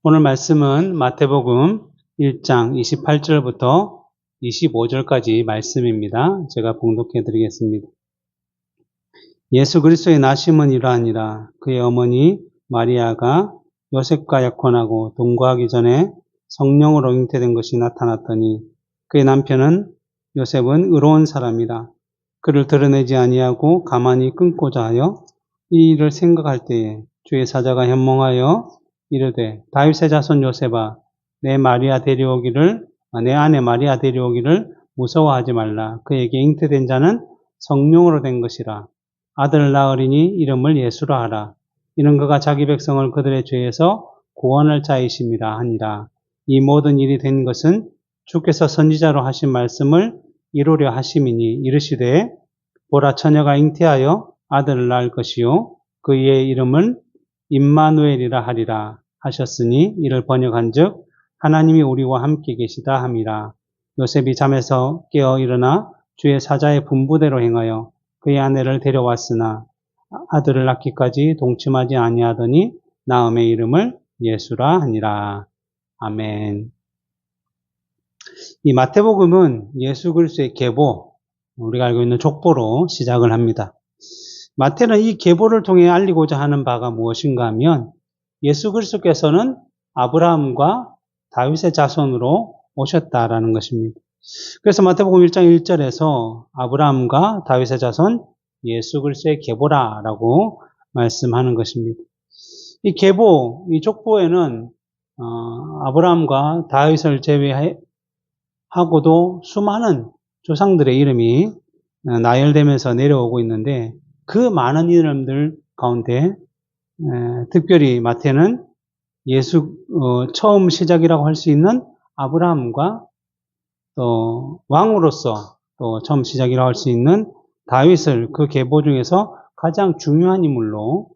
오늘 말씀은 마태복음 1장 28절부터 25절까지 말씀입니다. 제가 봉독해 드리겠습니다. 예수 그리스도의 나심은 이러하니라. 그의 어머니 마리아가 요셉과 약혼하고 동거하기 전에 성령으로 잉태된 것이 나타났더니 그의 남편은 요셉은 의로운 사람이라. 그를 드러내지 아니하고 가만히 끊고자 하여 이 일을 생각할 때에 주의 사자가 현몽하여 이르되 다윗의 자손 요셉아 내 아내 마리아 데려오기를 무서워하지 말라. 그에게 잉태된 자는 성령으로 된 것이라. 아들을 낳으리니 이름을 예수라 하라. 이는 그가 자기 백성을 그들의 죄에서 구원할 자이심이라 하니라. 이 모든 일이 된 것은 주께서 선지자로 하신 말씀을 이루려 하심이니 이르시되 보라 처녀가 잉태하여 아들을 낳을 것이요 그의 이름을 임마누엘이라 하리라 하셨으니 이를 번역한즉 하나님이 우리와 함께 계시다 함이라. 요셉이 잠에서 깨어 일어나 주의 사자의 분부대로 행하여 그의 아내를 데려왔으나 아들을 낳기까지 동침하지 아니하더니 나음의 이름을 예수라 하니라. 아멘. 이 마태복음은 예수 그리스도의 계보, 우리가 알고 있는 족보로 시작을 합니다. 마태는 이 계보를 통해 알리고자 하는 바가 무엇인가 하면 예수 그리스도께서는 아브라함과 다윗의 자손으로 오셨다라는 것입니다. 그래서 마태복음 1장 1절에서 아브라함과 다윗의 자손 예수 그리스도의 계보라라고 말씀하는 것입니다. 이 계보, 이 족보에는 아브라함과 다윗을 제외하고도 수많은 조상들의 이름이 나열되면서 내려오고 있는데 그 많은 이름들 가운데 특별히 마태는 처음 시작이라고 할 수 있는 아브라함과 또 왕으로서 또 처음 시작이라고 할 수 있는 다윗을 그 계보 중에서 가장 중요한 인물로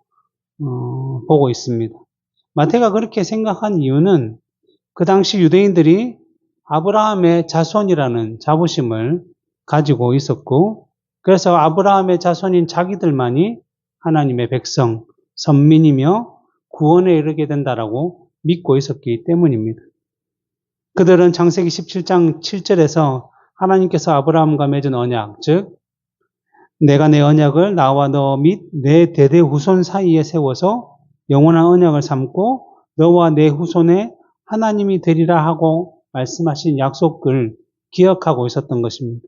보고 있습니다. 마태가 그렇게 생각한 이유는 그 당시 유대인들이 아브라함의 자손이라는 자부심을 가지고 있었고 그래서 아브라함의 자손인 자기들만이 하나님의 백성, 선민이며 구원에 이르게 된다라고 믿고 있었기 때문입니다. 그들은 창세기 17장 7절에서 하나님께서 아브라함과 맺은 언약, 즉 내가 내 언약을 나와 너 및 내 대대 후손 사이에 세워서 영원한 언약을 삼고 너와 내 후손의 하나님이 되리라 하고 말씀하신 약속을 기억하고 있었던 것입니다.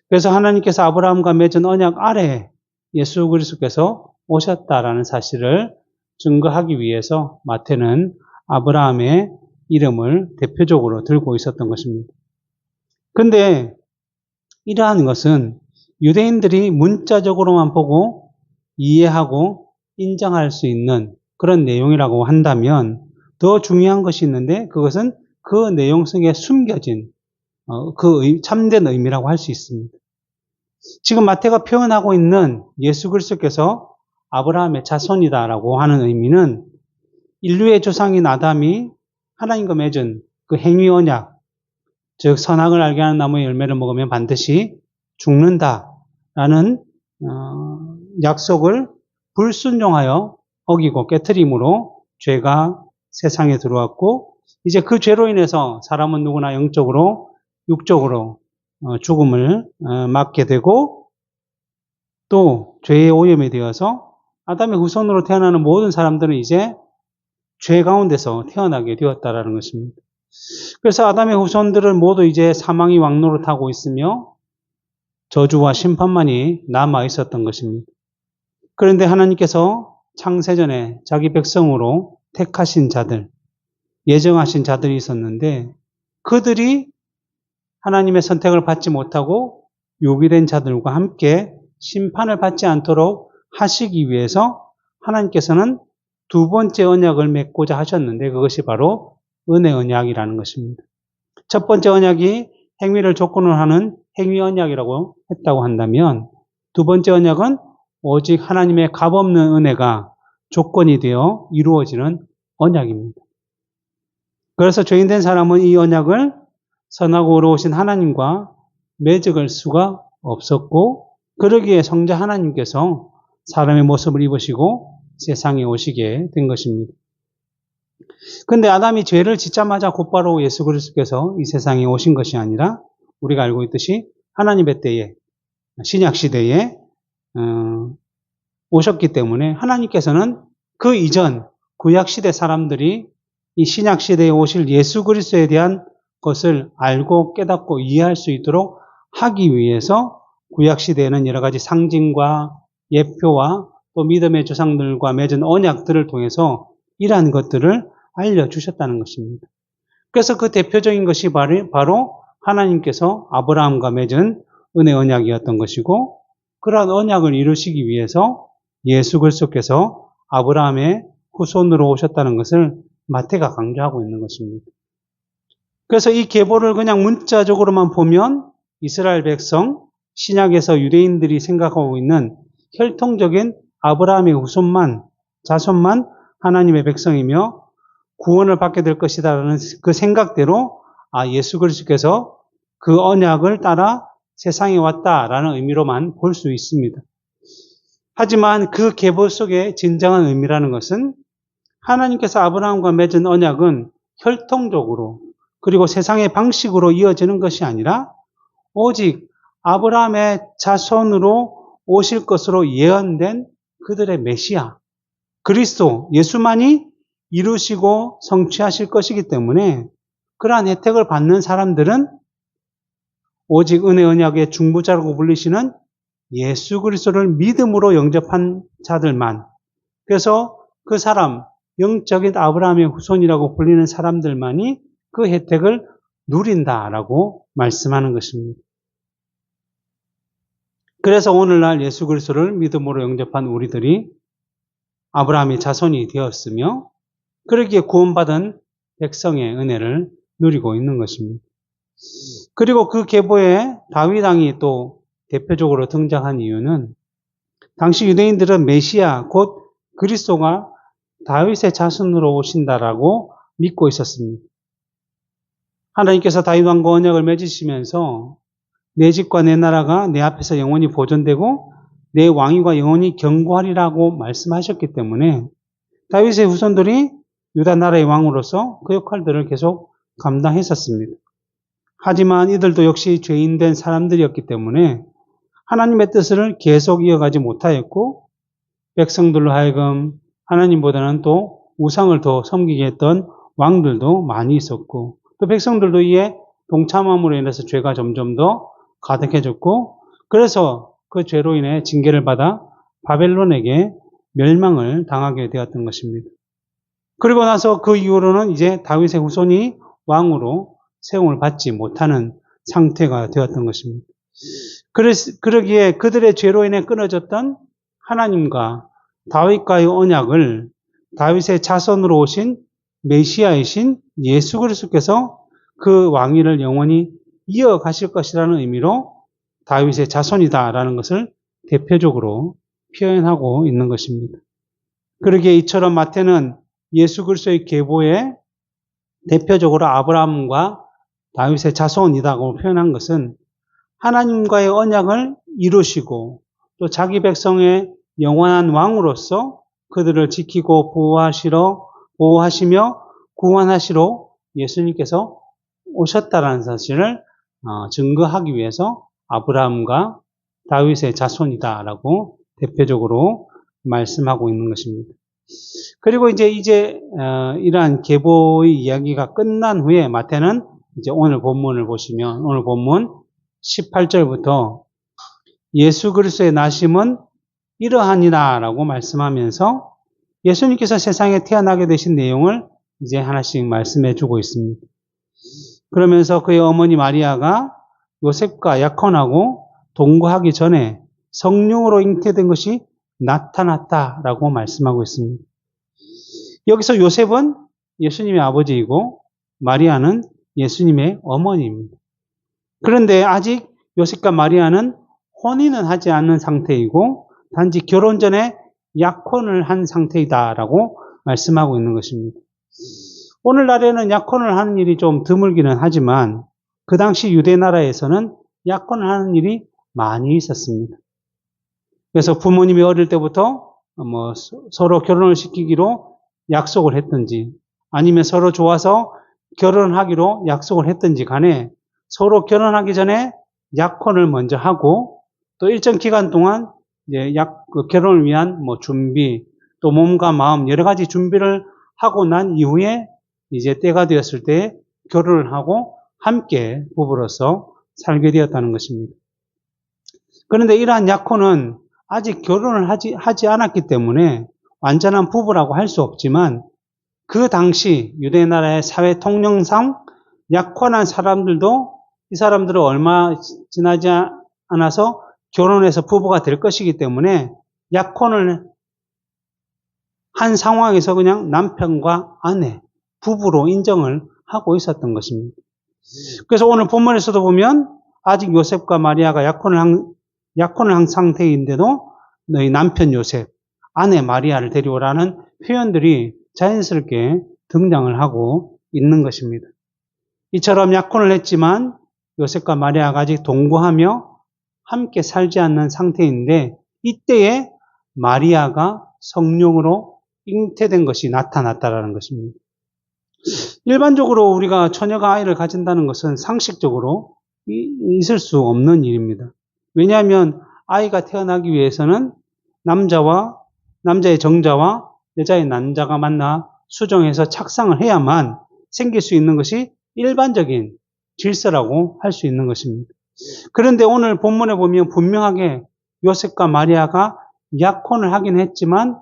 그래서 하나님께서 아브라함과 맺은 언약 아래에 예수 그리스도께서 오셨다라는 사실을 증거하기 위해서 마태는 아브라함의 이름을 대표적으로 들고 있었던 것입니다. 그런데 이러한 것은 유대인들이 문자적으로만 보고 이해하고 인정할 수 있는 그런 내용이라고 한다면 더 중요한 것이 있는데 그것은 그 내용 속에 숨겨진 그 참된 의미라고 할 수 있습니다. 지금 마태가 표현하고 있는 예수 그리스도께서 아브라함의 자손이다라고 하는 의미는 인류의 조상인 아담이 하나님과 맺은 그 행위 언약, 즉 선악을 알게 하는 나무의 열매를 먹으면 반드시 죽는다라는 약속을 불순종하여 어기고 깨트림으로 죄가 세상에 들어왔고 이제 그 죄로 인해서 사람은 누구나 영적으로 육적으로 죽음을 맞게 되고 또 죄의 오염이 되어서 아담의 후손으로 태어나는 모든 사람들은 이제 죄 가운데서 태어나게 되었다라는 것입니다. 그래서 아담의 후손들은 모두 이제 사망이 왕노릇하고 있으며 저주와 심판만이 남아 있었던 것입니다. 그런데 하나님께서 창세전에 자기 백성으로 택하신 자들, 예정하신 자들이 있었는데 그들이 하나님의 선택을 받지 못하고 유기된 자들과 함께 심판을 받지 않도록 하시기 위해서 하나님께서는 두 번째 언약을 맺고자 하셨는데 그것이 바로 은혜 언약이라는 것입니다. 첫 번째 언약이 행위를 조건으로 하는 행위 언약이라고 했다고 한다면 두 번째 언약은 오직 하나님의 값없는 은혜가 조건이 되어 이루어지는 언약입니다. 그래서 죄인된 사람은 이 언약을 선하고 의로우신 하나님과 맺을 수가 없었고 그러기에 성자 하나님께서 사람의 모습을 입으시고 세상에 오시게 된 것입니다. 근데 아담이 죄를 짓자마자 곧바로 예수 그리스도께서 이 세상에 오신 것이 아니라 우리가 알고 있듯이 하나님의 때에 신약 시대에 오셨기 때문에 하나님께서는 그 이전 구약 시대 사람들이 이 신약 시대에 오실 예수 그리스도에 대한 것을 알고 깨닫고 이해할 수 있도록 하기 위해서 구약 시대에는 여러 가지 상징과 예표와 또 믿음의 조상들과 맺은 언약들을 통해서 이러한 것들을 알려주셨다는 것입니다. 그래서 그 대표적인 것이 바로 하나님께서 아브라함과 맺은 은혜 언약이었던 것이고, 그러한 언약을 이루시기 위해서 예수 그리스도께서 아브라함의 후손으로 오셨다는 것을 마태가 강조하고 있는 것입니다. 그래서 이 계보를 그냥 문자적으로만 보면 이스라엘 백성, 신약에서 유대인들이 생각하고 있는 혈통적인 아브라함의 후손만, 자손만 하나님의 백성이며 구원을 받게 될 것이다라는 그 생각대로 예수 그리스도께서 그 언약을 따라 세상에 왔다라는 의미로만 볼 수 있습니다. 하지만 그 계보 속의 진정한 의미라는 것은 하나님께서 아브라함과 맺은 언약은 혈통적으로 그리고 세상의 방식으로 이어지는 것이 아니라 오직 아브라함의 자손으로 오실 것으로 예언된 그들의 메시아, 그리스도, 예수만이 이루시고 성취하실 것이기 때문에 그러한 혜택을 받는 사람들은 오직 은혜 언약의 중보자라고 불리시는 예수 그리스도를 믿음으로 영접한 자들만, 그래서 그 사람, 영적인 아브라함의 후손이라고 불리는 사람들만이 그 혜택을 누린다라고 말씀하는 것입니다. 그래서 오늘날 예수 그리스도를 믿음으로 영접한 우리들이 아브라함의 자손이 되었으며 그러기에 구원받은 백성의 은혜를 누리고 있는 것입니다. 그리고 그 계보에 다윗 왕이 또 대표적으로 등장한 이유는 당시 유대인들은 메시아 곧 그리스도가 다윗의 자손으로 오신다라고 믿고 있었습니다. 하나님께서 다윗 왕과 언약을 맺으시면서 내 집과 내 나라가 내 앞에서 영원히 보존되고 내 왕위가 영원히 견고하리라고 말씀하셨기 때문에 다윗의 후손들이 유다 나라의 왕으로서 그 역할들을 계속 감당했었습니다. 하지만 이들도 역시 죄인된 사람들이었기 때문에 하나님의 뜻을 계속 이어가지 못하였고 백성들로 하여금 하나님보다는 또 우상을 더 섬기게 했던 왕들도 많이 있었고 또 백성들도 이에 동참함으로 인해서 죄가 점점 더 가득해졌고 그래서 그 죄로 인해 징계를 받아 바벨론에게 멸망을 당하게 되었던 것입니다. 그리고 나서 그 이후로는 이제 다윗의 후손이 왕으로 세움을 받지 못하는 상태가 되었던 것입니다. 그러기에 그들의 죄로 인해 끊어졌던 하나님과 다윗과의 언약을 다윗의 자손으로 오신 메시아이신 예수 그리스도께서 그 왕위를 영원히 이어가실 것이라는 의미로 다윗의 자손이다라는 것을 대표적으로 표현하고 있는 것입니다. 그러기에 이처럼 마태는 예수 그리스도의 계보에 대표적으로 아브라함과 다윗의 자손이라고 표현한 것은 하나님과의 언약을 이루시고 또 자기 백성의 영원한 왕으로서 그들을 지키고 보호하시며 구원하시러 예수님께서 오셨다라는 사실을 증거하기 위해서 아브라함과 다윗의 자손이다라고 대표적으로 말씀하고 있는 것입니다. 그리고 이제 이러한 계보의 이야기가 끝난 후에 마태는 이제 오늘 본문을 보시면 오늘 본문 18절부터 예수 그리스도의 나심은 이러하니라라고 말씀하면서 예수님께서 세상에 태어나게 되신 내용을 이제 하나씩 말씀해 주고 있습니다. 그러면서 그의 어머니 마리아가 요셉과 약혼하고 동거하기 전에 성령으로 잉태된 것이 나타났다라고 말씀하고 있습니다. 여기서 요셉은 예수님의 아버지이고 마리아는 예수님의 어머니입니다. 그런데 아직 요셉과 마리아는 혼인은 하지 않는 상태이고 단지 결혼 전에 약혼을 한 상태이다라고 말씀하고 있는 것입니다. 오늘날에는 약혼을 하는 일이 좀 드물기는 하지만 그 당시 유대 나라에서는 약혼을 하는 일이 많이 있었습니다. 그래서 부모님이 어릴 때부터 서로 결혼을 시키기로 약속을 했든지 아니면 서로 좋아서 결혼하기로 약속을 했든지 간에 서로 결혼하기 전에 약혼을 먼저 하고 또 일정 기간 동안 이제 결혼을 위한 뭐 준비 또 몸과 마음 여러 가지 준비를 하고 난 이후에 이제 때가 되었을 때 결혼을 하고 함께 부부로서 살게 되었다는 것입니다. 그런데 이러한 약혼은 아직 결혼을 하지 않았기 때문에 완전한 부부라고 할 수 없지만 그 당시 유대 나라의 사회 통념상 약혼한 사람들도 이 사람들은 얼마 지나지 않아서 결혼해서 부부가 될 것이기 때문에 약혼을 한 상황에서 그냥 남편과 아내, 부부로 인정을 하고 있었던 것입니다. 그래서 오늘 본문에서도 보면 아직 요셉과 마리아가 약혼을 한 상태인데도 너희 남편 요셉, 아내 마리아를 데려오라는 표현들이 자연스럽게 등장을 하고 있는 것입니다. 이처럼 약혼을 했지만 요셉과 마리아가 아직 동거하며 함께 살지 않는 상태인데 이때에 마리아가 성령으로 잉태된 것이 나타났다라는 것입니다. 일반적으로 우리가 처녀가 아이를 가진다는 것은 상식적으로 있을 수 없는 일입니다. 왜냐하면 아이가 태어나기 위해서는 남자의 정자와 여자의 난자가 만나 수정해서 착상을 해야만 생길 수 있는 것이 일반적인 질서라고 할 수 있는 것입니다. 그런데 오늘 본문에 보면 분명하게 요셉과 마리아가 약혼을 하긴 했지만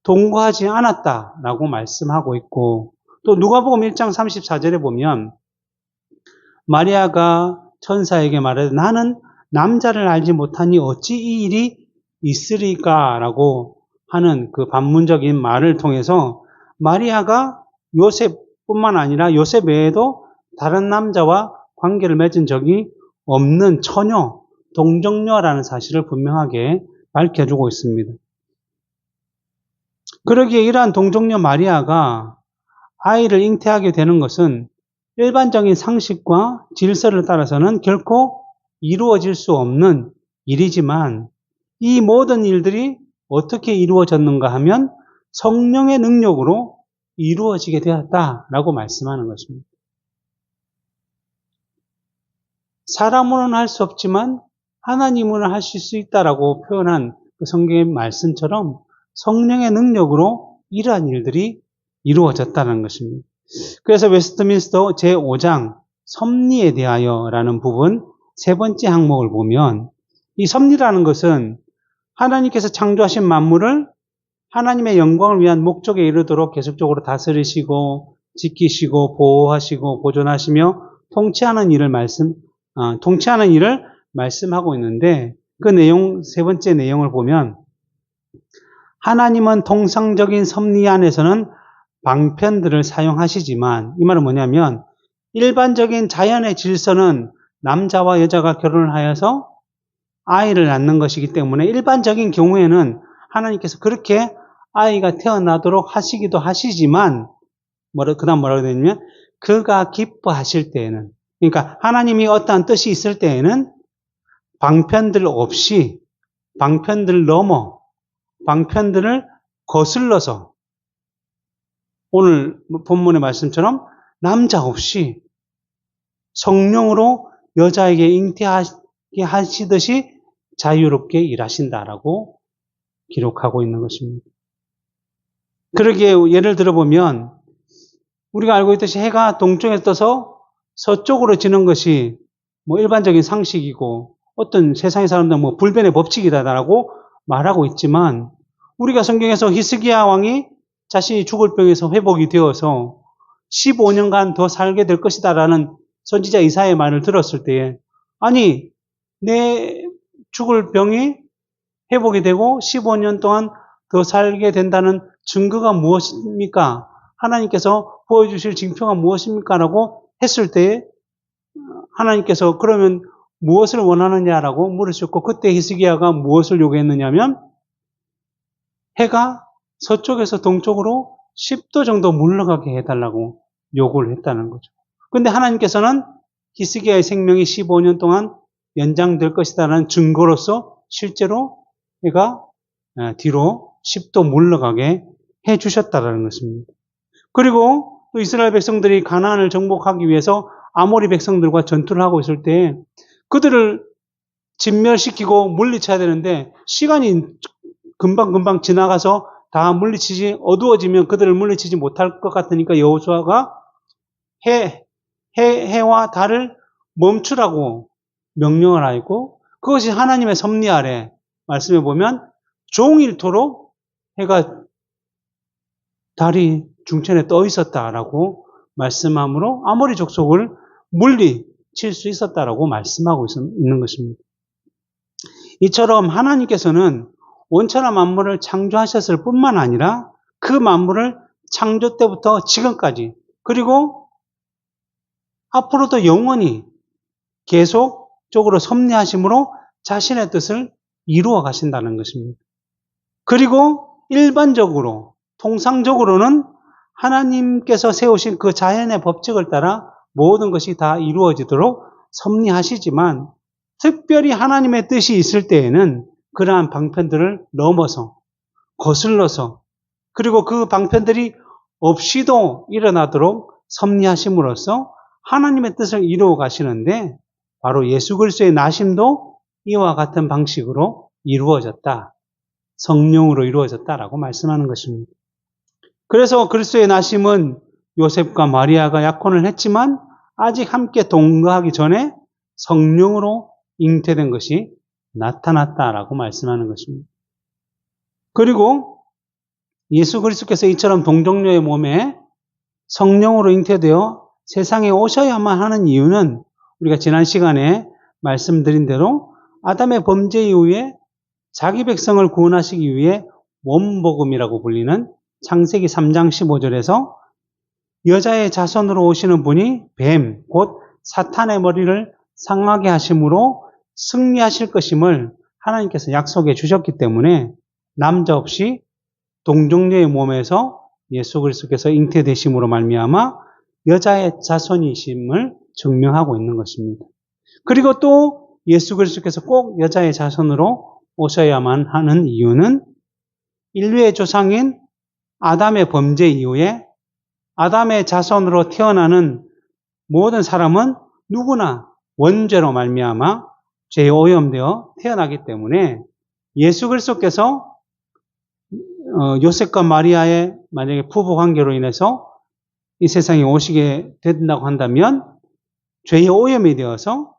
동거하지 않았다라고 말씀하고 있고 또 누가복음 1장 34절에 보면 마리아가 천사에게 말하되 나는 남자를 알지 못하니 어찌 이 일이 있으리까라고 하는 그 반문적인 말을 통해서 마리아가 요셉뿐만 아니라 요셉 외에도 다른 남자와 관계를 맺은 적이 없는 처녀, 동정녀라는 사실을 분명하게 밝혀주고 있습니다. 그러기에 이러한 동정녀 마리아가 아이를 잉태하게 되는 것은 일반적인 상식과 질서를 따라서는 결코 이루어질 수 없는 일이지만 이 모든 일들이 어떻게 이루어졌는가 하면 성령의 능력으로 이루어지게 되었다라고 말씀하는 것입니다. 사람으로는 할 수 없지만 하나님으로는 하실 수 있다라고 표현한 그 성경의 말씀처럼 성령의 능력으로 이러한 일들이 이루어졌다는 것입니다. 그래서 웨스트민스터 제5장 섭리에 대하여라는 부분 세 번째 항목을 보면 이 섭리라는 것은 하나님께서 창조하신 만물을 하나님의 영광을 위한 목적에 이르도록 계속적으로 다스리시고 지키시고 보호하시고 보존하시며 통치하는 일을 말씀하고 있는데 그 내용 세 번째 내용을 보면 하나님은 통상적인 섭리 안에서는 방편들을 사용하시지만 이 말은 뭐냐면 일반적인 자연의 질서는 남자와 여자가 결혼을 하여서 아이를 낳는 것이기 때문에 일반적인 경우에는 하나님께서 그렇게 아이가 태어나도록 하시기도 하시지만 그 다음 뭐라고 되냐면 그가 기뻐하실 때에는 그러니까 하나님이 어떠한 뜻이 있을 때에는 방편들 없이 방편들 넘어 방편들을 거슬러서 오늘 본문의 말씀처럼 남자 없이 성령으로 여자에게 잉태하게 하시듯이 자유롭게 일하신다라고 기록하고 있는 것입니다. 그러기에 예를 들어보면 우리가 알고 있듯이 해가 동쪽에 떠서 서쪽으로 지는 것이 뭐 일반적인 상식이고 어떤 세상의 사람들은 뭐 불변의 법칙이다라고 말하고 있지만 우리가 성경에서 히스기야 왕이 자신이 죽을 병에서 회복이 되어서 15년간 더 살게 될 것이다라는 선지자 이사야의 말을 들었을 때에 아니 내 죽을 병이 회복이 되고 15년 동안 더 살게 된다는 증거가 무엇입니까? 하나님께서 보여주실 징표가 무엇입니까? 라고 했을 때에 하나님께서 그러면 무엇을 원하느냐라고 물으셨고 그때 히스기야가 무엇을 요구했느냐면 해가 서쪽에서 동쪽으로 10도 정도 물러가게 해달라고 요구를 했다는 거죠. 그런데 하나님께서는 히스기야의 생명이 15년 동안 연장될 것이다라는 증거로서 실제로 해가 뒤로 10도 물러가게 해주셨다는 것입니다. 그리고 또 이스라엘 백성들이 가나안을 정복하기 위해서 아모리 백성들과 전투를 하고 있을 때 그들을 진멸시키고 물리쳐야 되는데 시간이 금방금방 지나가서 다 물리치지, 어두워지면 그들을 물리치지 못할 것 같으니까 여호수아가 해와 달을 멈추라고 명령을 하였고, 그것이 하나님의 섭리 아래 말씀해 보면 종일토록 해가 달이 중천에 떠 있었다라고 말씀함으로 아모리 족속을 물리칠 수 있었다라고 말씀하고 있는 것입니다. 이처럼 하나님께서는 온천한 만물을 창조하셨을 뿐만 아니라 그 만물을 창조 때부터 지금까지, 그리고 앞으로도 영원히 계속적으로 섭리하심으로 자신의 뜻을 이루어 가신다는 것입니다. 그리고 일반적으로, 통상적으로는 하나님께서 세우신 그 자연의 법칙을 따라 모든 것이 다 이루어지도록 섭리하시지만, 특별히 하나님의 뜻이 있을 때에는 그러한 방편들을 넘어서, 거슬러서, 그리고 그 방편들이 없이도 일어나도록 섭리하심으로써 하나님의 뜻을 이루어 가시는데, 바로 예수 그리스도의 나심도 이와 같은 방식으로 이루어졌다. 성령으로 이루어졌다라고 말씀하는 것입니다. 그래서 그리스도의 나심은 요셉과 마리아가 약혼을 했지만 아직 함께 동거하기 전에 성령으로 잉태된 것이 나타났다라고 말씀하는 것입니다. 그리고 예수 그리스도께서 이처럼 동정녀의 몸에 성령으로 잉태되어 세상에 오셔야만 하는 이유는 우리가 지난 시간에 말씀드린 대로 아담의 범죄 이후에 자기 백성을 구원하시기 위해 원복음이라고 불리는 창세기 3장 15절에서 여자의 자손으로 오시는 분이 뱀, 곧 사탄의 머리를 상하게 하심으로 승리하실 것임을 하나님께서 약속해 주셨기 때문에 남자 없이 동정녀의 몸에서 예수 그리스도께서 잉태되심으로 말미암아 여자의 자손이심을 증명하고 있는 것입니다. 그리고 또 예수 그리스도께서 꼭 여자의 자손으로 오셔야만 하는 이유는 인류의 조상인 아담의 범죄 이후에 아담의 자손으로 태어나는 모든 사람은 누구나 원죄로 말미암아 죄에 오염되어 태어나기 때문에 예수 그리스도께서 요셉과 마리아의 만약에 부부 관계로 인해서 이 세상에 오시게 된다고 한다면 죄의 오염이 되어서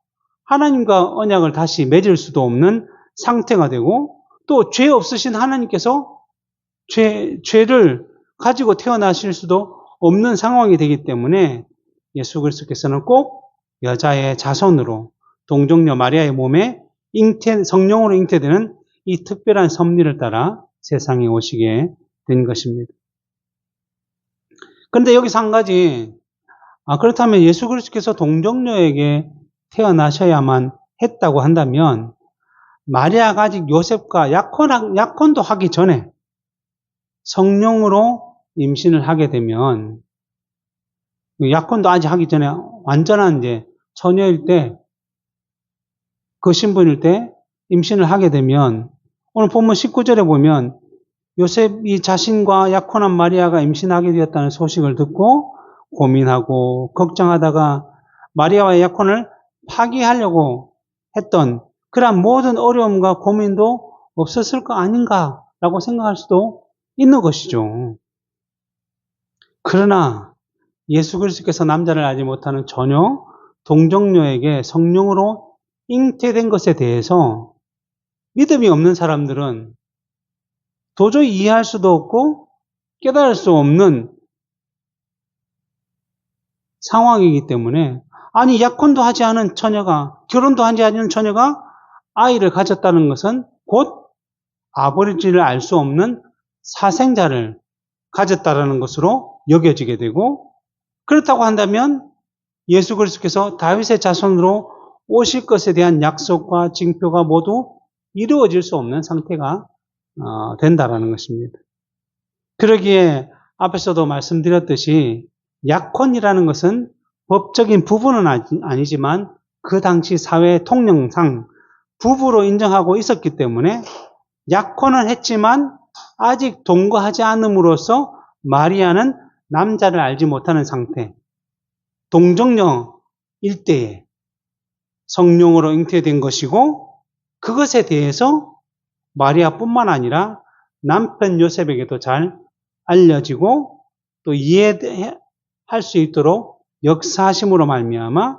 하나님과 언약을 다시 맺을 수도 없는 상태가 되고, 또 죄 없으신 하나님께서 죄를 가지고 태어나실 수도 없는 상황이 되기 때문에 예수 그리스도께서는 꼭 여자의 자손으로 동정녀 마리아의 몸에 성령으로 잉태되는 이 특별한 섭리를 따라 세상에 오시게 된 것입니다. 그런데 여기서 한 가지, 그렇다면 예수 그리스도께서 동정녀에게 태어나셔야만 했다고 한다면 마리아가 아직 요셉과 약혼도 하기 전에 성령으로 임신을 하게 되면, 약혼도 아직 하기 전에 완전한 이제 처녀일 때, 그 신분일 때 임신을 하게 되면, 오늘 본문 19절에 보면 요셉이 자신과 약혼한 마리아가 임신하게 되었다는 소식을 듣고 고민하고 걱정하다가 마리아와의 약혼을 파기하려고 했던 그러한 모든 어려움과 고민도 없었을 거 아닌가라고 생각할 수도 있는 것이죠. 그러나 예수 그리스도께서 남자를 알지 못하는 처녀 동정녀에게 성령으로 잉태된 것에 대해서 믿음이 없는 사람들은 도저히 이해할 수도 없고 깨달을 수 없는 상황이기 때문에, 아니 약혼도 하지 않은 처녀가, 결혼도 하지 않은 처녀가 아이를 가졌다는 것은 곧 아버지를 알 수 없는 사생자를 가졌다라는 것으로 여겨지게 되고, 그렇다고 한다면 예수 그리스도께서 다윗의 자손으로 오실 것에 대한 약속과 징표가 모두 이루어질 수 없는 상태가 된다라는 것입니다. 그러기에 앞에서도 말씀드렸듯이 약혼이라는 것은 법적인 부부는 아니지만 그 당시 사회 통념상 부부로 인정하고 있었기 때문에 약혼은 했지만 아직 동거하지 않음으로써 마리아는 남자를 알지 못하는 상태, 동정녀 일대에 성령으로 잉태된 것이고, 그것에 대해서 마리아뿐만 아니라 남편 요셉에게도 잘 알려지고 또 이해할 수 있도록 역사하심으로 말미암아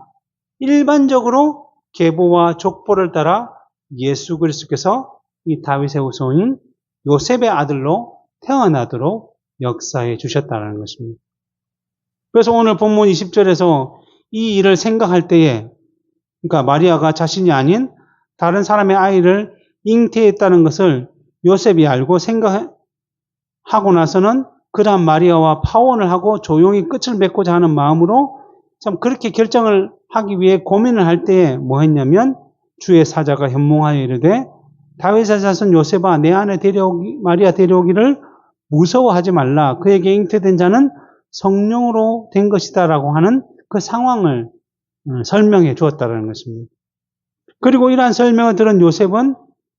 일반적으로 계보와 족보를 따라 예수 그리스도께서 이 다윗의 후손인 요셉의 아들로 태어나도록 역사해 주셨다는 것입니다. 그래서 오늘 본문 20절에서 이 일을 생각할 때에, 그러니까 마리아가 자신이 아닌 다른 사람의 아이를 잉태했다는 것을 요셉이 알고 생각하고 나서는 그러한 마리아와 파혼을 하고 조용히 끝을 맺고자 하는 마음으로 참 그렇게 결정을 하기 위해 고민을 할 때에 뭐 했냐면, 주의 사자가 현몽하여 이르되 다윗의 자손 요셉아, 내 안에 마리아 데려오기를 무서워하지 말라. 그에게 잉태된 자는 성령으로 된 것이다라고 하는 그 상황을 설명해 주었다는 것입니다. 그리고 이러한 설명을 들은 요셉은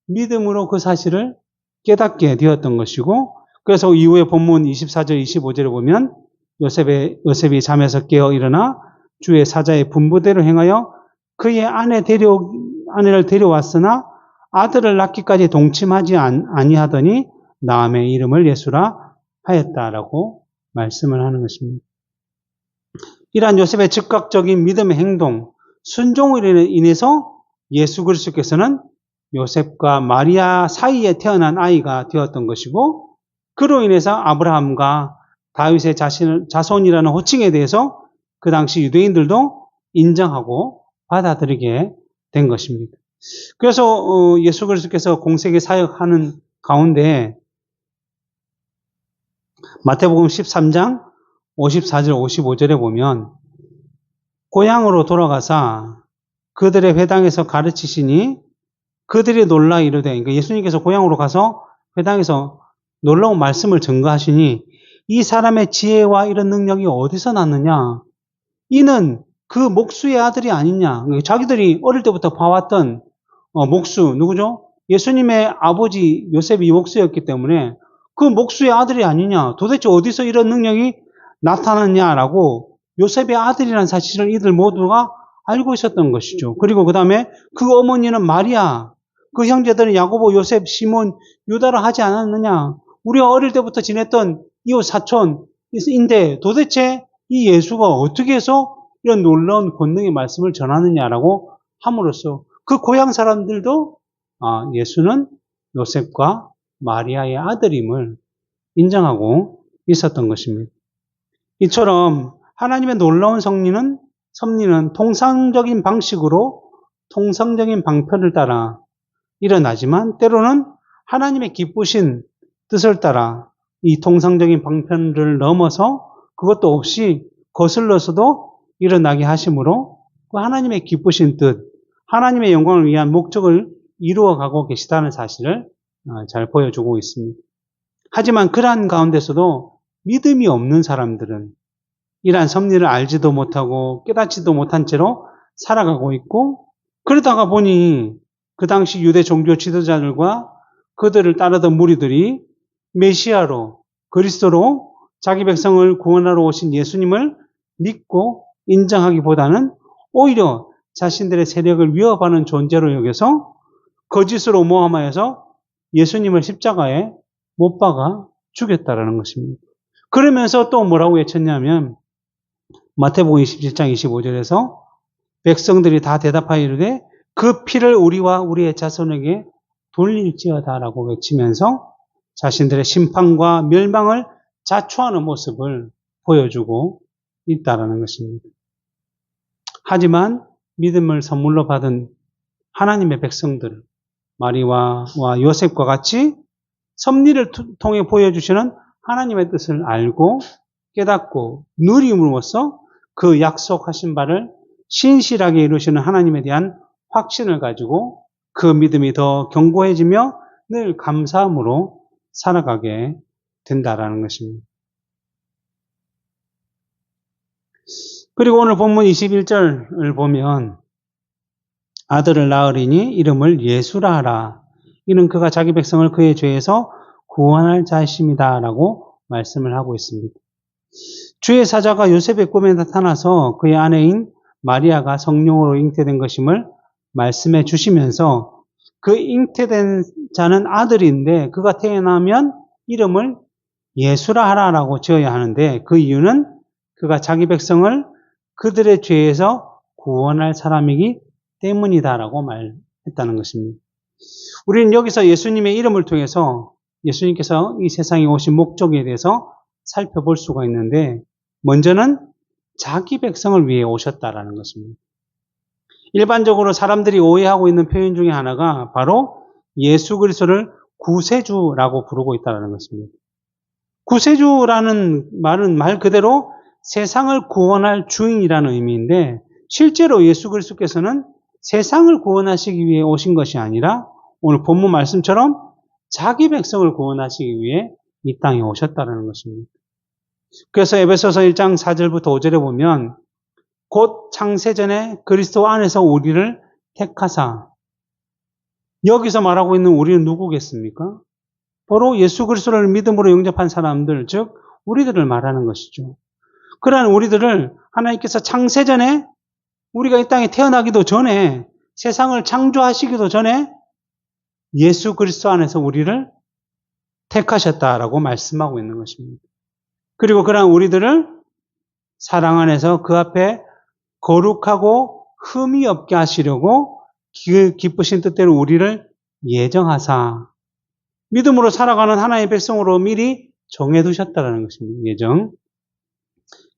믿음으로 그 사실을 깨닫게 되었던 것이고, 그래서 이후에 본문 24절, 25절에 보면 요셉이 잠에서 깨어 일어나 주의 사자의 분부대로 행하여 그의 아내를 데려왔으나 아들을 낳기까지 동침하지 아니하더니 나음의 이름을 예수라 하였다라고 말씀을 하는 것입니다. 이러한 요셉의 즉각적인 믿음의 행동, 순종으로 인해서 예수 그리스도께서는 요셉과 마리아 사이에 태어난 아이가 되었던 것이고, 그로 인해서 아브라함과 다윗의 자손이라는 호칭에 대해서 그 당시 유대인들도 인정하고 받아들이게 된 것입니다. 그래서 예수 그리스도께서 공생애 사역하는 가운데 마태복음 13장 54절 55절에 보면 고향으로 돌아가사 그들의 회당에서 가르치시니 그들이 놀라 이르되, 그러니까 예수님께서 고향으로 가서 회당에서 놀라운 말씀을 증거하시니 이 사람의 지혜와 이런 능력이 어디서 났느냐? 이는 그 목수의 아들이 아니냐? 자기들이 어릴 때부터 봐왔던 목수, 누구죠? 예수님의 아버지 요셉이 목수였기 때문에 그 목수의 아들이 아니냐? 도대체 어디서 이런 능력이 나타났냐라고 요셉의 아들이라는 사실을 이들 모두가 알고 있었던 것이죠. 그리고 그 다음에 그 어머니는 마리아, 그 형제들은 야고보, 요셉, 시몬, 유다를 하지 않았느냐? 우리가 어릴 때부터 지냈던 이웃 사촌인데 도대체 이 예수가 어떻게 해서 이런 놀라운 권능의 말씀을 전하느냐라고 함으로써 그 고향 사람들도 예수는 요셉과 마리아의 아들임을 인정하고 있었던 것입니다. 이처럼 하나님의 놀라운 섭리는 통상적인 방식으로 통상적인 방편을 따라 일어나지만 때로는 하나님의 기쁘신 뜻을 따라 이 통상적인 방편을 넘어서 그것도 없이 거슬러서도 일어나게 하심으로 그 하나님의 기쁘신 뜻, 하나님의 영광을 위한 목적을 이루어가고 계시다는 사실을 잘 보여주고 있습니다. 하지만 그러한 가운데서도 믿음이 없는 사람들은 이러한 섭리를 알지도 못하고 깨닫지도 못한 채로 살아가고 있고, 그러다가 보니 그 당시 유대 종교 지도자들과 그들을 따르던 무리들이 메시아로, 그리스도로 자기 백성을 구원하러 오신 예수님을 믿고 인정하기보다는 오히려 자신들의 세력을 위협하는 존재로 여겨서 거짓으로 모함하여서 예수님을 십자가에 못 박아 죽였다라는 것입니다. 그러면서 또 뭐라고 외쳤냐면 마태복음 27장 25절에서 백성들이 다 대답하여 이르되 그 피를 우리와 우리의 자손에게 돌릴지어다라고 외치면서 자신들의 심판과 멸망을 자초하는 모습을 보여주고 있다라는 것입니다. 하지만 믿음을 선물로 받은 하나님의 백성들, 마리아와 요셉과 같이 섭리를 통해 보여주시는 하나님의 뜻을 알고 깨닫고 누림으로써 그 약속하신 바를 신실하게 이루시는 하나님에 대한 확신을 가지고 그 믿음이 더 견고해지며 늘 감사함으로 살아가게 된다라는 것입니다. 그리고 오늘 본문 21절을 보면 아들을 낳으리니 이름을 예수라 하라. 이는 그가 자기 백성을 그의 죄에서 구원할 자이심이다 라고 말씀을 하고 있습니다. 주의 사자가 요셉의 꿈에 나타나서 그의 아내인 마리아가 성령으로 잉태된 것임을 말씀해 주시면서 그 잉태된 자는 아들인데 그가 태어나면 이름을 예수라 하라라고 지어야 하는데 그 이유는 그가 자기 백성을 그들의 죄에서 구원할 사람이기 때문이다라고 말했다는 것입니다. 우리는 여기서 예수님의 이름을 통해서 예수님께서 이 세상에 오신 목적에 대해서 살펴볼 수가 있는데 먼저는 자기 백성을 위해 오셨다라는 것입니다. 일반적으로 사람들이 오해하고 있는 표현 중에 하나가 바로 예수 그리스도를 구세주라고 부르고 있다는 것입니다. 구세주라는 말은 말 그대로 세상을 구원할 주인이라는 의미인데 실제로 예수 그리스도께서는 세상을 구원하시기 위해 오신 것이 아니라 오늘 본문 말씀처럼 자기 백성을 구원하시기 위해 이 땅에 오셨다는 것입니다. 그래서 에베소서 1장 4절부터 5절에 보면 곧 창세전에 그리스도 안에서 우리를 택하사 여기서 말하고 있는 우리는 누구겠습니까? 바로 예수 그리스도를 믿음으로 영접한 사람들, 즉 우리들을 말하는 것이죠. 그러한 우리들을 하나님께서 창세전에 우리가 이 땅에 태어나기도 전에 세상을 창조하시기도 전에 예수 그리스도 안에서 우리를 택하셨다라고 말씀하고 있는 것입니다. 그리고 그러한 우리들을 사랑 안에서 그 앞에 거룩하고 흠이 없게 하시려고 그 기쁘신 뜻대로 우리를 예정하사 믿음으로 살아가는 하나님의 백성으로 미리 정해두셨다는 것입니다. 예정.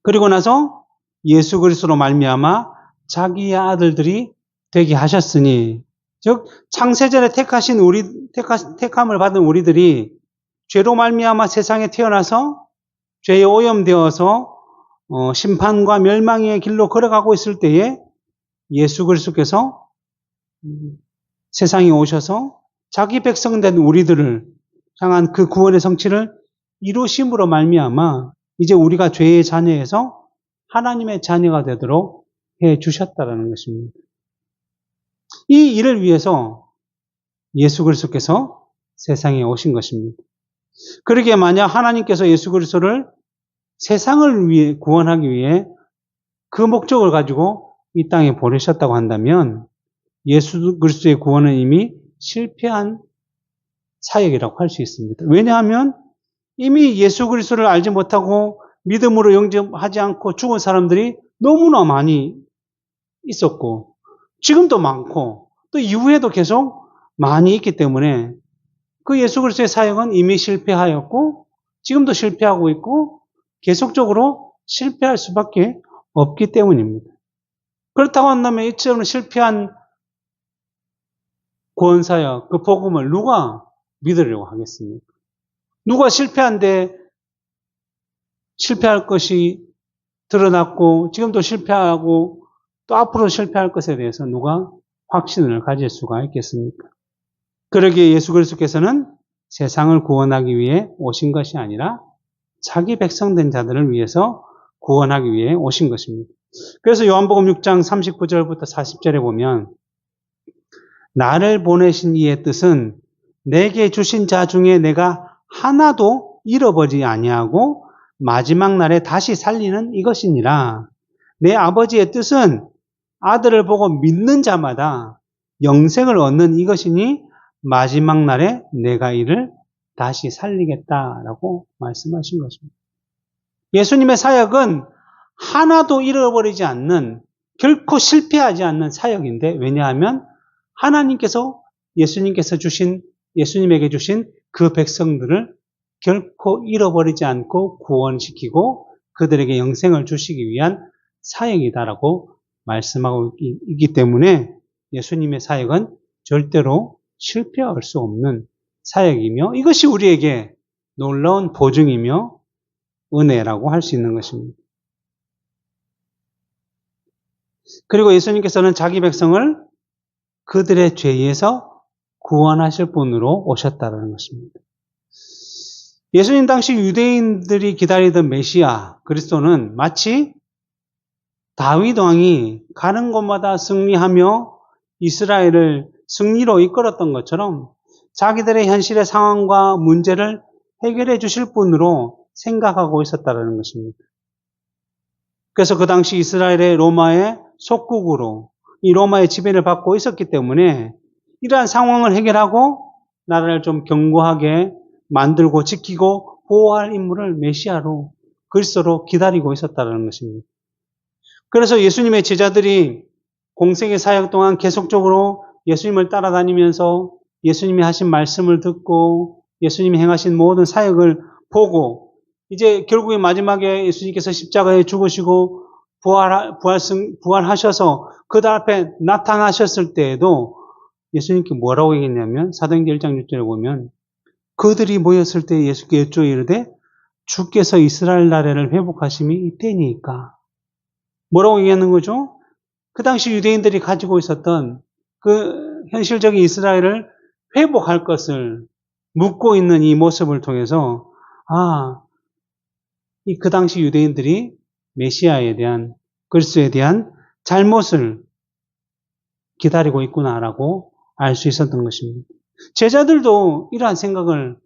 그리고 나서 예수 그리스도로 말미암아 자기의 아들들이 되게 하셨으니 즉 창세전에 택함을 받은 우리들이 죄로 말미암아 세상에 태어나서 죄에 오염되어서 심판과 멸망의 길로 걸어가고 있을 때에 예수 그리스도께서 세상에 오셔서 자기 백성된 우리들을 향한 그 구원의 성취를 이루심으로 말미암아 이제 우리가 죄의 자녀에서 하나님의 자녀가 되도록 해 주셨다라는 것입니다. 이 일을 위해서 예수 그리스도께서 세상에 오신 것입니다. 그러기에 만약 하나님께서 예수 그리스도를 세상을 위해 구원하기 위해 그 목적을 가지고 이 땅에 보내셨다고 한다면 예수 그리스도의 구원은 이미 실패한 사역이라고 할 수 있습니다. 왜냐하면 이미 예수 그리스도를 알지 못하고 믿음으로 영접하지 않고 죽은 사람들이 너무나 많이 있었고 지금도 많고 또 이후에도 계속 많이 있기 때문에 그 예수 그리스도의 사역은 이미 실패하였고 지금도 실패하고 있고 계속적으로 실패할 수밖에 없기 때문입니다. 그렇다고 한다면 이처럼 실패한 구원사역, 그 복음을 누가 믿으려고 하겠습니까? 누가 실패한데 실패할 것이 드러났고 지금도 실패하고 또 앞으로 실패할 것에 대해서 누가 확신을 가질 수가 있겠습니까? 그러기에 예수 그리스도께서는 세상을 구원하기 위해 오신 것이 아니라 자기 백성된 자들을 위해서 구원하기 위해 오신 것입니다. 그래서 요한복음 6장 39절부터 40절에 보면 나를 보내신 이의 뜻은 내게 주신 자 중에 내가 하나도 잃어버리지 아니하고 마지막 날에 다시 살리는 이것이니라. 내 아버지의 뜻은 아들을 보고 믿는 자마다 영생을 얻는 이것이니 마지막 날에 내가 이를 다시 살리겠다라고 말씀하신 것입니다. 예수님의 사역은 하나도 잃어버리지 않는 결코 실패하지 않는 사역인데 왜냐하면 하나님께서 예수님에게 주신 그 백성들을 결코 잃어버리지 않고 구원시키고 그들에게 영생을 주시기 위한 사역이다라고 말씀하고 있기 때문에 예수님의 사역은 절대로 실패할 수 없는 사역이며 이것이 우리에게 놀라운 보증이며 은혜라고 할 수 있는 것입니다. 그리고 예수님께서는 자기 백성을 그들의 죄에서 구원하실 분으로 오셨다는 것입니다. 예수님 당시 유대인들이 기다리던 메시아 그리스도는 마치 다윗 왕이 가는 곳마다 승리하며 이스라엘을 승리로 이끌었던 것처럼 자기들의 현실의 상황과 문제를 해결해 주실 분으로 생각하고 있었다는 것입니다. 그래서 그 당시 이스라엘의 로마의 속국으로 이 로마의 지배를 받고 있었기 때문에 이러한 상황을 해결하고 나라를 좀 견고하게 만들고 지키고 보호할 인물을 메시아로 그리스도로 기다리고 있었다는 것입니다. 그래서 예수님의 제자들이 공생의 사역 동안 계속적으로 예수님을 따라다니면서 예수님이 하신 말씀을 듣고 예수님이 행하신 모든 사역을 보고 이제 결국에 마지막에 예수님께서 십자가에 죽으시고 부활하셔서 그 앞에 나타나셨을 때에도 예수님께 뭐라고 얘기했냐면 사도행전 1장 6절에 보면 그들이 모였을 때 예수께 여쭈어 이르되 주께서 이스라엘 나라를 회복하심이 이때니까. 뭐라고 얘기하는 거죠? 그 당시 유대인들이 가지고 있었던 그 현실적인 이스라엘을 회복할 것을 묻고 있는 이 모습을 통해서 그 당시 유대인들이 메시아에 대한 그리스도에 대한 잘못을 기다리고 있구나라고 알 수 있었던 것입니다. 제자들도 이러한 생각을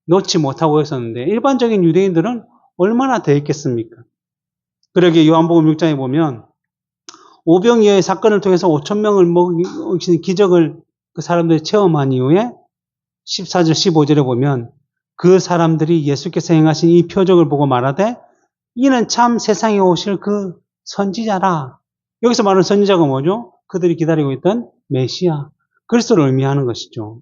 놓지 못하고 있었는데 일반적인 유대인들은 얼마나 더 했겠습니까? 그러기에 요한복음 6장에 보면 오병이어의 사건을 통해서 5,000명을 먹이시는 기적을 그 사람들이 체험한 이후에 14절 15절에 보면 그 사람들이 예수께서 행하신 이 표적을 보고 말하되 이는 참 세상에 오실 그 선지자라. 여기서 말하는 선지자가 뭐죠? 그들이 기다리고 있던 메시아, 그리스도를 의미하는 것이죠.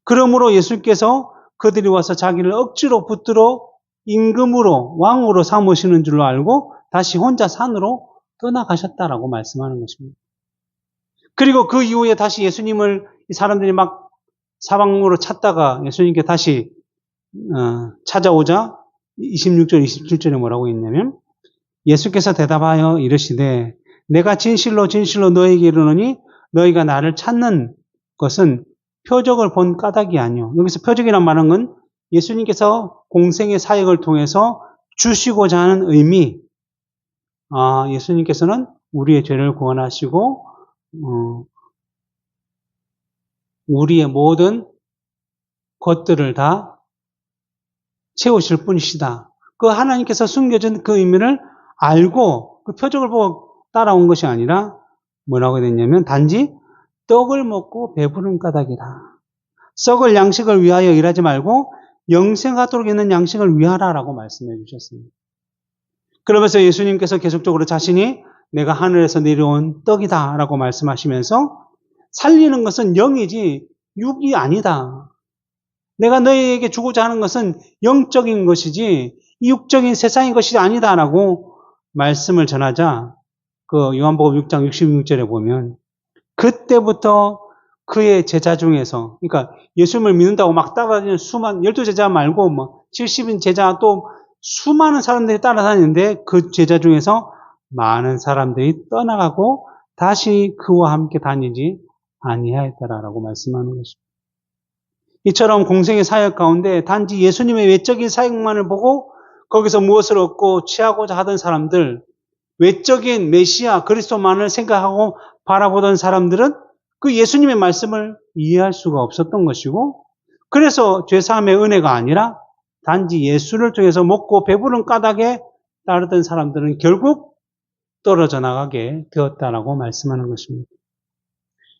그러므로 예수께서 그들이 와서 자기를 억지로 붙들어 임금으로 왕으로 삼으시는 줄로 알고 다시 혼자 산으로 떠나가셨다라고 말씀하는 것입니다. 그리고 그 이후에 다시 예수님을 이 사람들이 막 사방으로 찾다가 예수님께 다시 찾아오자 26절, 27절에 뭐라고 했냐면 예수께서 대답하여 이르시되 내가 진실로 진실로 너희에게 이르노니 너희가 나를 찾는 것은 표적을 본 까닭이 아니요. 여기서 표적이란 말은 건 예수님께서 공생의 사역을 통해서 주시고자 하는 의미, 예수님께서는 우리의 죄를 구원하시고 우리의 모든 것들을 다 채우실 분이시다. 그 하나님께서 숨겨진 그 의미를 알고 그 표적을 보고 따라온 것이 아니라 뭐라고 됐냐면 단지 떡을 먹고 배부른 까닭이다. 썩을 양식을 위하여 일하지 말고 영생하도록 있는 양식을 위하라라고 말씀해 주셨습니다. 그러면서 예수님께서 계속적으로 자신이 내가 하늘에서 내려온 떡이다라고 말씀하시면서 살리는 것은 영이지 육이 아니다. 내가 너희에게 주고자 하는 것은 영적인 것이지 육적인 세상의 것이 아니다라고 말씀을 전하자 그 요한복음 6장 66절에 보면 그때부터 그의 제자 중에서 그러니까 예수님을 믿는다고 막 따라다니는 수많은 12제자 말고 뭐 70인 제자 또 수많은 사람들이 따라다니는데 그 제자 중에서 많은 사람들이 떠나가고 다시 그와 함께 다니지 아니하였다라고 말씀하는 것입니다. 이처럼 공생의 사역 가운데 단지 예수님의 외적인 사역만을 보고 거기서 무엇을 얻고 취하고자 하던 사람들, 외적인 메시아 그리스도만을 생각하고 바라보던 사람들은 그 예수님의 말씀을 이해할 수가 없었던 것이고 그래서 죄사함의 은혜가 아니라 단지 예수를 통해서 먹고 배부른 까닭에 따르던 사람들은 결국 떨어져 나가게 되었다라고 말씀하는 것입니다.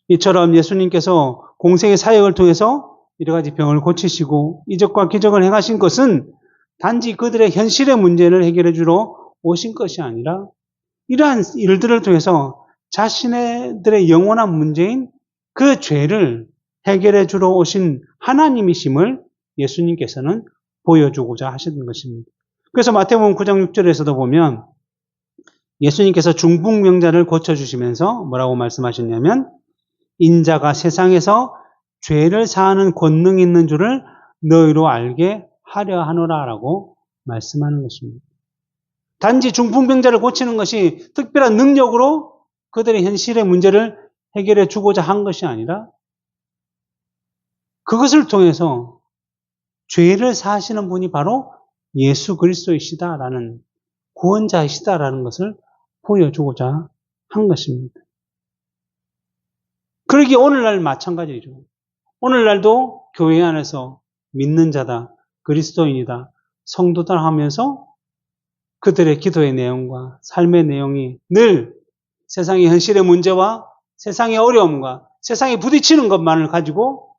이처럼 예수님께서 공생의 사역을 통해서 여러 가지 병을 고치시고 이적과 기적을 행하신 것은 단지 그들의 현실의 문제를 해결해 주러 오신 것이 아니라 이러한 일들을 통해서 자신들의 영원한 문제인 그 죄를 해결해 주러 오신 하나님이심을 예수님께서는 보여주고자 하시는 것입니다. 그래서 마태복음 9장 6절에서도 보면 예수님께서 중풍병자를 고쳐주시면서 뭐라고 말씀하셨냐면 인자가 세상에서 죄를 사하는 권능이 있는 줄을 너희로 알게 하려 하노라라고 말씀하는 것입니다. 단지 중풍병자를 고치는 것이 특별한 능력으로 그들의 현실의 문제를 해결해 주고자 한 것이 아니라 그것을 통해서 죄를 사하시는 분이 바로 예수 그리스도이시다라는 구원자이시다라는 것을 보여주고자 한 것입니다. 그러기에 오늘날 마찬가지죠. 오늘날도 교회 안에서 믿는 자다, 그리스도인이다, 성도들 하면서 그들의 기도의 내용과 삶의 내용이 늘 세상의 현실의 문제와 세상의 어려움과 세상에 부딪히는 것만을 가지고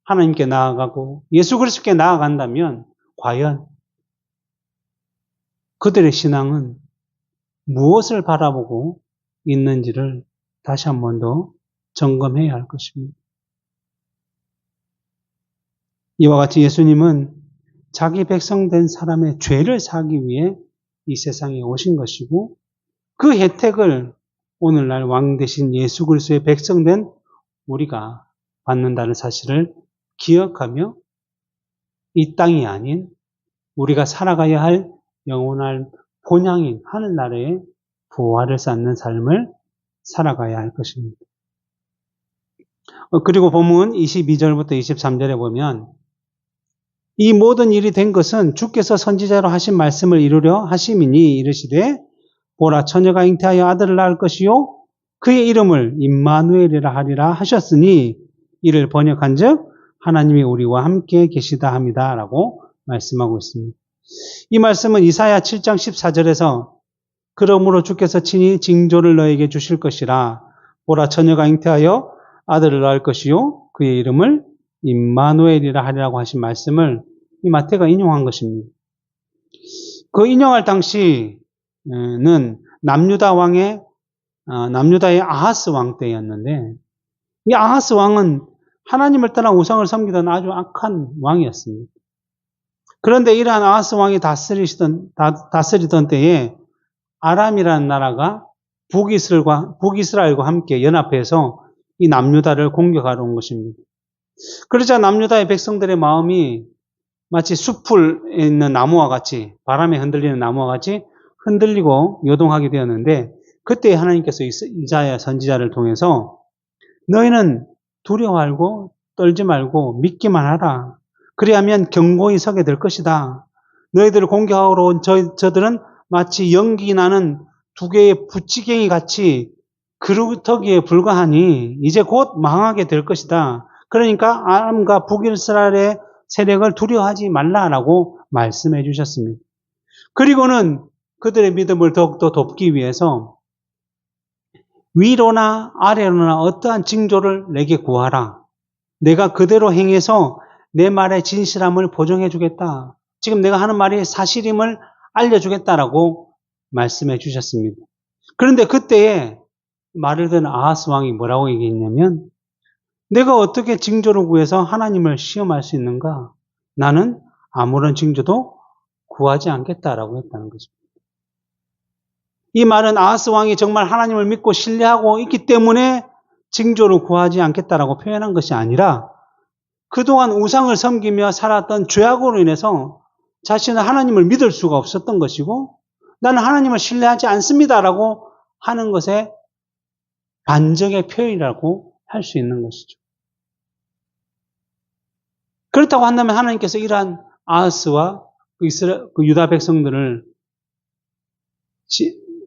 하나님께 나아가고 예수 그리스도께 나아간다면 과연 그들의 신앙은 무엇을 바라보고 있는지를 다시 한 번 더 점검해야 할 것입니다. 이와 같이 예수님은 자기 백성된 사람의 죄를 사기 위해 이 세상에 오신 것이고 그 혜택을 오늘날 왕 대신 예수 그리스도의 백성된 우리가 받는다는 사실을 기억하며 이 땅이 아닌 우리가 살아가야 할 영원한 본향인 하늘나라의 부활을 쌓는 삶을 살아가야 할 것입니다. 그리고 본문 22절부터 23절에 보면 이 모든 일이 된 것은 주께서 선지자로 하신 말씀을 이루려 하심이니 이르시되 보라 처녀가 잉태하여 아들을 낳을 것이요 그의 이름을 임마누엘이라 하리라 하셨으니 이를 번역한즉 하나님이 우리와 함께 계시다 함이다 라고 말씀하고 있습니다. 이 말씀은 이사야 7장 14절에서 그러므로 주께서 친히 징조를 너에게 주실 것이라 보라 처녀가 잉태하여 아들을 낳을 것이요 그의 이름을 임마누엘이라 하리라고 하신 말씀을 이 마태가 인용한 것입니다. 그 인용할 당시는 남유다의 아하스 왕 때였는데 이 아하스 왕은 하나님을 떠나 우상을 섬기던 아주 악한 왕이었습니다. 그런데 이러한 아하스 왕이 다스리던 때에 아람이라는 나라가 북이스라엘과 함께 연합해서 이 남유다를 공격하러 온 것입니다. 그러자 남유다의 백성들의 마음이 마치 숲에 있는 나무와 같이 바람에 흔들리는 나무와 같이 흔들리고 요동하게 되었는데 그때 하나님께서 이사야 선지자를 통해서 너희는 두려워 말고 떨지 말고 믿기만 하라. 그리하면 경고히 서게 될 것이다. 너희들을 공격하러 온 저들은 마치 연기 나는 두 개의 부치갱이 같이 그루터기에 불과하니 이제 곧 망하게 될 것이다. 그러니까 아람과 북이스라엘의 세력을 두려워하지 말라라고 말씀해 주셨습니다. 그리고는 그들의 믿음을 더욱더 돕기 위해서 위로나 아래로나 어떠한 징조를 내게 구하라. 내가 그대로 행해서 내 말의 진실함을 보증해 주겠다. 지금 내가 하는 말이 사실임을 알려주겠다라고 말씀해 주셨습니다. 그런데 그때에 말을 듣는 아하스 왕이 뭐라고 얘기했냐면 내가 어떻게 징조를 구해서 하나님을 시험할 수 있는가? 나는 아무런 징조도 구하지 않겠다라고 했다는 것입니다. 이 말은 아하스 왕이 정말 하나님을 믿고 신뢰하고 있기 때문에 징조를 구하지 않겠다라고 표현한 것이 아니라 그동안 우상을 섬기며 살았던 죄악으로 인해서 자신은 하나님을 믿을 수가 없었던 것이고 나는 하나님을 신뢰하지 않습니다라고 하는 것에 반정의 표현이라고 할 수 있는 것이죠. 그렇다고 한다면 하나님께서 이러한 아하스와 그 유다 백성들을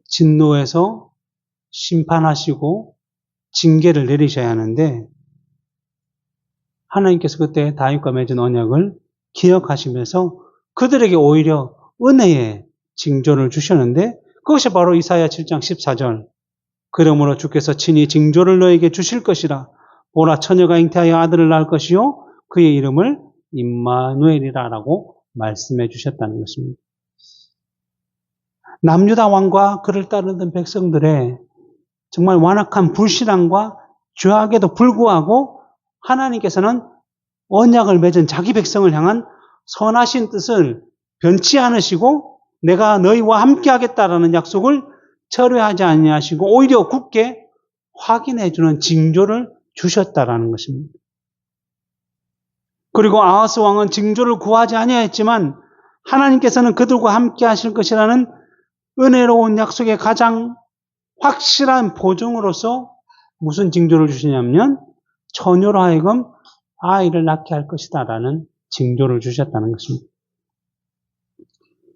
진노해서 심판하시고 징계를 내리셔야 하는데 하나님께서 그때 다윗과 맺은 언약을 기억하시면서 그들에게 오히려 은혜의 징조를 주셨는데 그것이 바로 이사야 7장 14절 그러므로 주께서 친히 징조를 너에게 주실 것이라 보라 처녀가 잉태하여 아들을 낳을 것이요 그의 이름을 임마누엘이라라고 말씀해 주셨다는 것입니다. 남유다 왕과 그를 따르던 백성들의 정말 완악한 불신앙과 죄악에도 불구하고 하나님께서는 언약을 맺은 자기 백성을 향한 선하신 뜻을 변치 않으시고 내가 너희와 함께 하겠다라는 약속을 철회하지 아니하시고 오히려 굳게 확인해 주는 징조를 주셨다라는 것입니다. 그리고 아하스 왕은 징조를 구하지 아니하였지만 하나님께서는 그들과 함께 하실 것이라는 은혜로운 약속의 가장 확실한 보증으로서 무슨 징조를 주시냐면 처녀로 하여금 아이를 낳게 할 것이다라는 징조를 주셨다는 것입니다.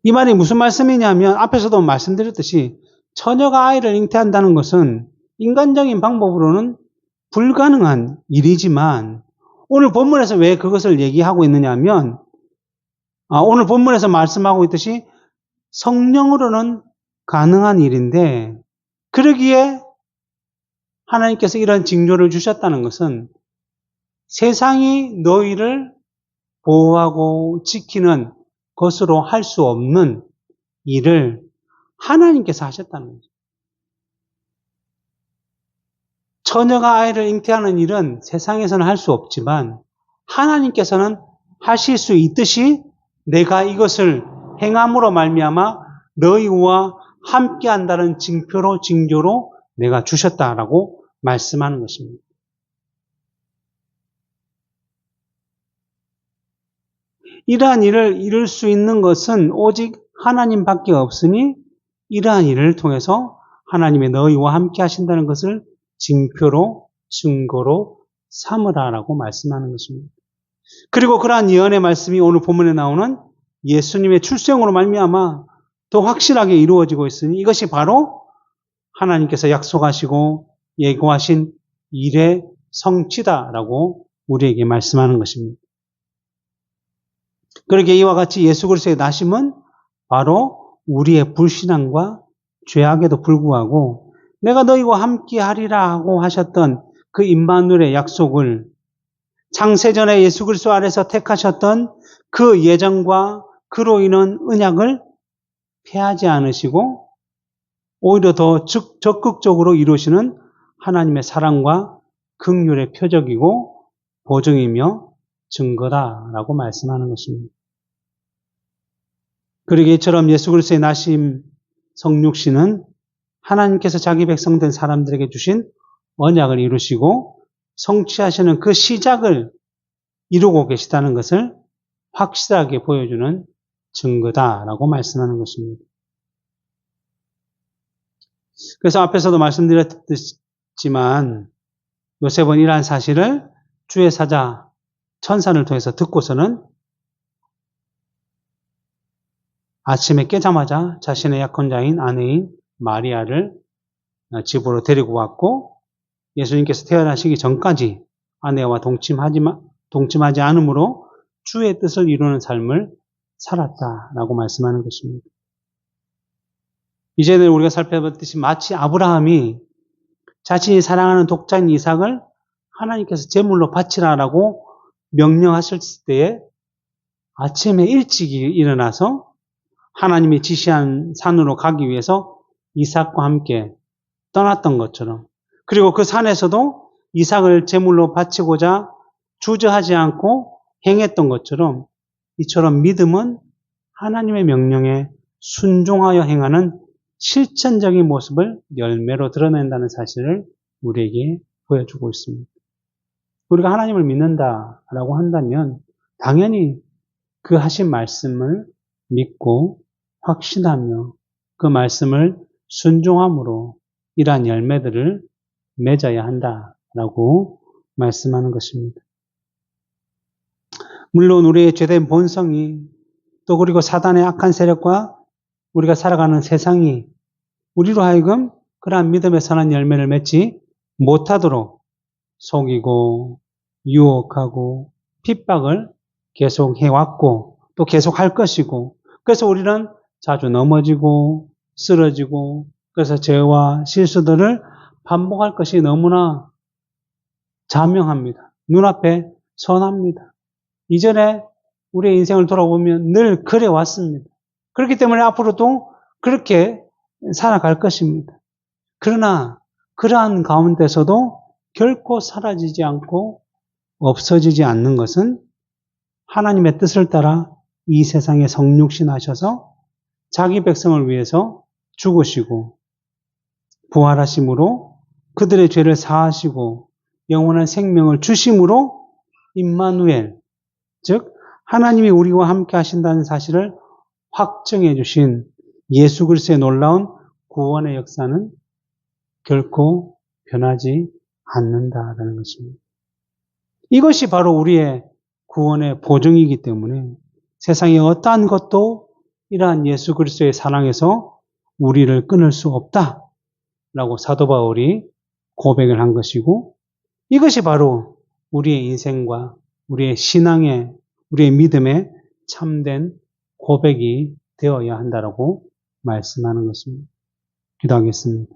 이 말이 무슨 말씀이냐면 앞에서도 말씀드렸듯이 처녀가 아이를 잉태한다는 것은 인간적인 방법으로는 불가능한 일이지만 오늘 본문에서 왜 그것을 얘기하고 있느냐 하면 오늘 본문에서 말씀하고 있듯이 성령으로는 가능한 일인데, 그러기에 하나님께서 이런 징조를 주셨다는 것은 세상이 너희를 보호하고 지키는 것으로 할 수 없는 일을 하나님께서 하셨다는 거죠. 처녀가 아이를 잉태하는 일은 세상에서는 할 수 없지만 하나님께서는 하실 수 있듯이 내가 이것을 행함으로 말미암아 너희와 함께한다는 징표로 징조로 내가 주셨다라고 말씀하는 것입니다. 이러한 일을 이룰 수 있는 것은 오직 하나님밖에 없으니 이러한 일을 통해서 하나님의 너희와 함께 하신다는 것을 징표로 증거로 삼으라라고 말씀하는 것입니다. 그리고 그러한 예언의 말씀이 오늘 본문에 나오는 예수님의 출생으로 말미암아 더 확실하게 이루어지고 있으니 이것이 바로 하나님께서 약속하시고 예고하신 일의 성취다라고 우리에게 말씀하는 것입니다. 그러기에 이와 같이 예수 그리스도의 나심은 바로 우리의 불신앙과 죄악에도 불구하고 내가 너희와 함께 하리라 하고 하셨던 그 임마누엘의 약속을 창세전에 예수 그리스도 안에서 택하셨던 그 예정과 그로 인한 언약을 폐하지 않으시고 오히려 더 적극적으로 이루시는 하나님의 사랑과 긍휼의 표적이고 보증이며 증거다라고 말씀하는 것입니다. 그러기에 이처럼 예수 그리스도의 나심 성육신은 하나님께서 자기 백성된 사람들에게 주신 언약을 이루시고 성취하시는 그 시작을 이루고 계시다는 것을 확실하게 보여주는 증거다라고 말씀하는 것입니다. 그래서 앞에서도 말씀드렸지만 요셉은 이러한 사실을 주의 사자 천사를 통해서 듣고서는 아침에 깨자마자 자신의 약혼자인 아내인 마리아를 집으로 데리고 왔고 예수님께서 태어나시기 전까지 아내와 동침하지 않으므로 주의 뜻을 이루는 삶을 살았다라고 말씀하는 것입니다. 이제는 우리가 살펴봤듯이 마치 아브라함이 자신이 사랑하는 독자인 이삭을 하나님께서 제물로 바치라라고 명령하실 때에 아침에 일찍 일어나서 하나님이 지시한 산으로 가기 위해서 이삭과 함께 떠났던 것처럼, 그리고 그 산에서도 이삭을 제물로 바치고자 주저하지 않고 행했던 것처럼, 이처럼 믿음은 하나님의 명령에 순종하여 행하는 실천적인 모습을 열매로 드러낸다는 사실을 우리에게 보여주고 있습니다. 우리가 하나님을 믿는다라고 한다면 당연히 그 하신 말씀을 믿고 확신하며 그 말씀을 순종함으로 이러한 열매들을 맺어야 한다라고 말씀하는 것입니다. 물론 우리의 죄된 본성이 또 그리고 사단의 악한 세력과 우리가 살아가는 세상이 우리로 하여금 그러한 믿음의 선한 열매를 맺지 못하도록 속이고 유혹하고 핍박을 계속 해왔고 또 계속 할 것이고, 그래서 우리는 자주 넘어지고 쓰러지고 그래서 죄와 실수들을 반복할 것이 너무나 자명합니다. 눈앞에 선합니다. 이전에 우리의 인생을 돌아보면 늘 그래 왔습니다. 그렇기 때문에 앞으로도 그렇게 살아갈 것입니다. 그러나 그러한 가운데서도 결코 사라지지 않고 없어지지 않는 것은 하나님의 뜻을 따라 이 세상에 성육신 하셔서 자기 백성을 위해서 죽으시고 부활하심으로 그들의 죄를 사하시고 영원한 생명을 주심으로 임마누엘, 즉 하나님이 우리와 함께 하신다는 사실을 확정해 주신 예수 그리스도의 놀라운 구원의 역사는 결코 변하지 않는다라는 것입니다. 이것이 바로 우리의 구원의 보증이기 때문에 세상의 어떠한 것도 이러한 예수 그리스도의 사랑에서 우리를 끊을 수 없다라고 사도 바울이 고백을 한 것이고, 이것이 바로 우리의 인생과 우리의 신앙의, 우리의 믿음의 참된 고백이 되어야 한다라고 말씀하는 것입니다. 기도하겠습니다.